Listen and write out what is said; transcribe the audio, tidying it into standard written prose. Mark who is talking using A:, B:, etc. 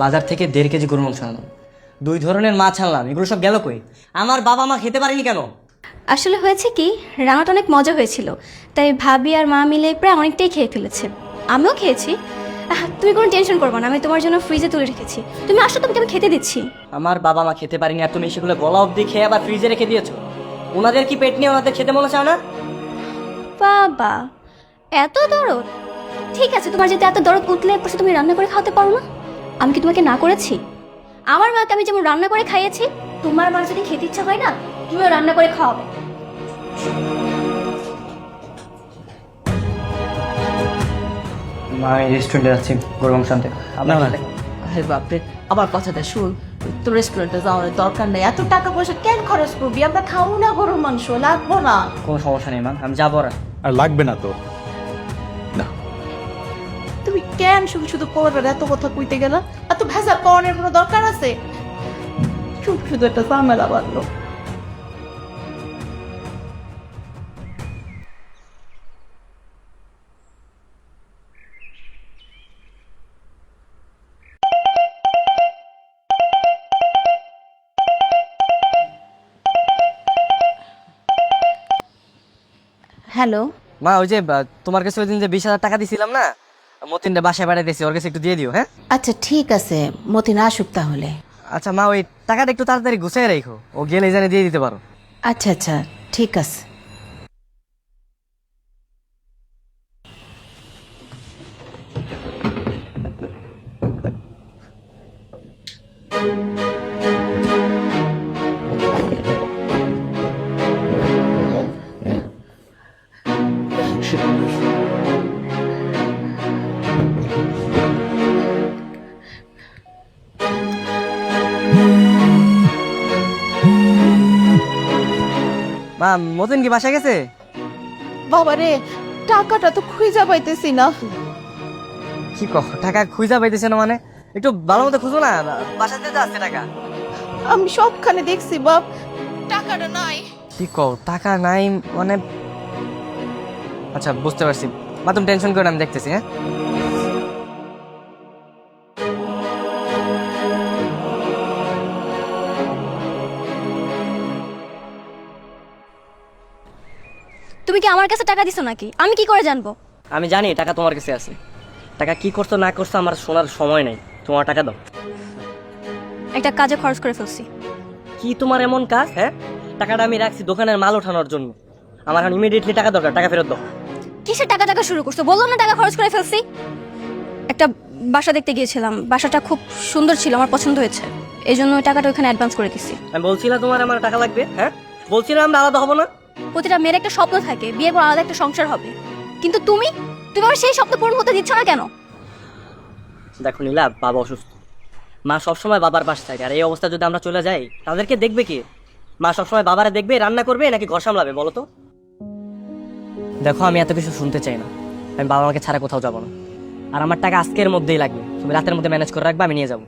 A: বাজার থেকে 1.5 কেজি গরুর মাংস আনলাম, 2 ধরনের মাছ আনলাম, এগুলো সব গেল কই? আমার বাবা মা খেতে পারেনি কেন?
B: আসলে হয়েছে কি, রান্নাটা অনেক মজা হয়েছিল, তাই ভাবি আর মা মিলে প্রায় অনেকটাই খেয়ে ফেলেছে। আমিও খেয়েছি। তুমি কোনো টেনশন করবে না, আমি তোমার জন্য ফ্রিজে তুলে রেখেছি। তুমি আসো, তোমাকে আমি খেতে দিচ্ছি।
A: আমার বাবা মা খেতে পারেনি আর তুমি সেগুলো গলা অবধি খেয়ে আবার ফ্রিজে রেখে দিয়েছো। ওনাদের কি পেট নিয়ে ওনাদের খেতে মনে চাও না?
B: বাবা, এত দরদ? ঠিক আছে, তোমার যদি এত দরদ উঠলে পাশে তুমি রান্না করে খাওয়াতে পারো না? আমি কি তোমাকে না করেছি? আমার মাকে আমি যেমন রান্না করে খাইয়েছি, তোমার মার যদি খেতে ইচ্ছা হয় না, তুমিও রান্না করে খাওয়াবে।
A: মা আমি রেস্টুরেন্টে যাচ্ছি গরুর মাংস আনতে।
C: না না, আরে বাপরে, আমার কথাটা শুন। তো রেস্টুরেন্টে যাওয়ার দরকার নেই, এত টাকা পয়সা কেন খরচ করবি? আমরা খাবো না গরুর মাংস, লাগবো না।
A: কোনো সমস্যা নেই মা, আমি যাবো না।
D: আর লাগবে না তো। না,
C: তুমি কেন শুধু শুধু পড়ার এত কথা কইতে গেলা? এত ভেজা পাওয়ানোর কোনো দরকার আছে? শুধু শুধু একটা ঝামেলা বাঁধলো। হ্যালো,
A: মা ওই যে তোমার কাছে ওই দিন যে 20,000 টাকা দিছিলাম না, মতিনটা বাসায় বাড়াই দিয়েছি, ওর কাছে একটু দিয়ে দিও। হ্যাঁ
C: আচ্ছা ঠিক আছে, মতিন আসুক তাহলে।
A: আচ্ছা মা, ওই টাকাটা একটু তাড়াতাড়ি গুছিয়ে রেখো, ও গেলে জানে দিয়ে দিতে পারো।
C: আচ্ছা আচ্ছা ঠিক আছে।
A: মা মতিন কি বাসায় গেছে?
C: বাবারে, টাকাটা তো খুঁজে পাইতেছি না।
A: কি কহ, টাকা খুঁজা পাইতেছে না মানে? একটু ভালো মতো খুঁজো না, বাসাতে তো আছে টাকা।
C: আমি সবখানে দেখছি বাপ, টাকাটা নাই।
A: কি কও, টাকা নাই মানে? আচ্ছা বুঝতে পারছি মা, তুমি টেনশন করো না, আমি দেখতেছি। হ্যাঁ
B: তুমি কি আমার কাছে টাকা দিছো নাকি? আমি কি করে জানবো?
A: আমি জানি টাকা তোমার কাছে আছে। টাকা কি করছো না করছো আমার শোনার সময় নেই, তোমার টাকা দাও।
B: একটা কাজে খরচ করে ফেলছি।
A: কি তোমার এমন কাজ? হ্যাঁ, টাকাটা আমি রাখছি দোকানের মাল ওঠানোর জন্য, আমার এখন ইমিডিয়েটলি টাকা দরকার, টাকা ফেরত দাও।
B: কিসের টাকা টাকা শুরু করছো? বললাম না টাকা খরচ করে ফেলছি। একটা বাসা দেখতে গিয়েছিলাম, বাসাটা খুব সুন্দর ছিল, আমার পছন্দ হয়েছে, এই জন্য ওই টাকাটা ওখানে অ্যাডভান্স করে দিছি।
A: আমি বলছিলাম তোমার আমার টাকা লাগবে, হ্যাঁ বলছিলাম আমরা আলাদা হবো না।
B: প্রতিটা মেয়ের একটা স্বপ্ন থাকে, বিয়ের পর আলাদা একটা সংসার হবে, কিন্তু তুমি তুমি আমার সেই স্বপ্ন পূরণ করতে দিচ্ছ না কেন?
A: দেখো নীলা, বাবা অসুস্থ, মা সবসময় বাবার পাশে থাকে, আর এই অবস্থা যদি আমরা চলে যাই তাদেরকে দেখবে কি? মা সবসময় বাবারা দেখবে, রান্না করবে নাকি ঘর সামলাবে বলো তো? দেখো আমি এত কিছু শুনতে চাই না, আমি বাবা মাকে ছাড়া কোথাও যাবো না, আর আমার টাকা আজকের মধ্যেই লাগবে, তুমি রাতের মধ্যে ম্যানেজ করে রাখবে, আমি নিয়ে যাবো।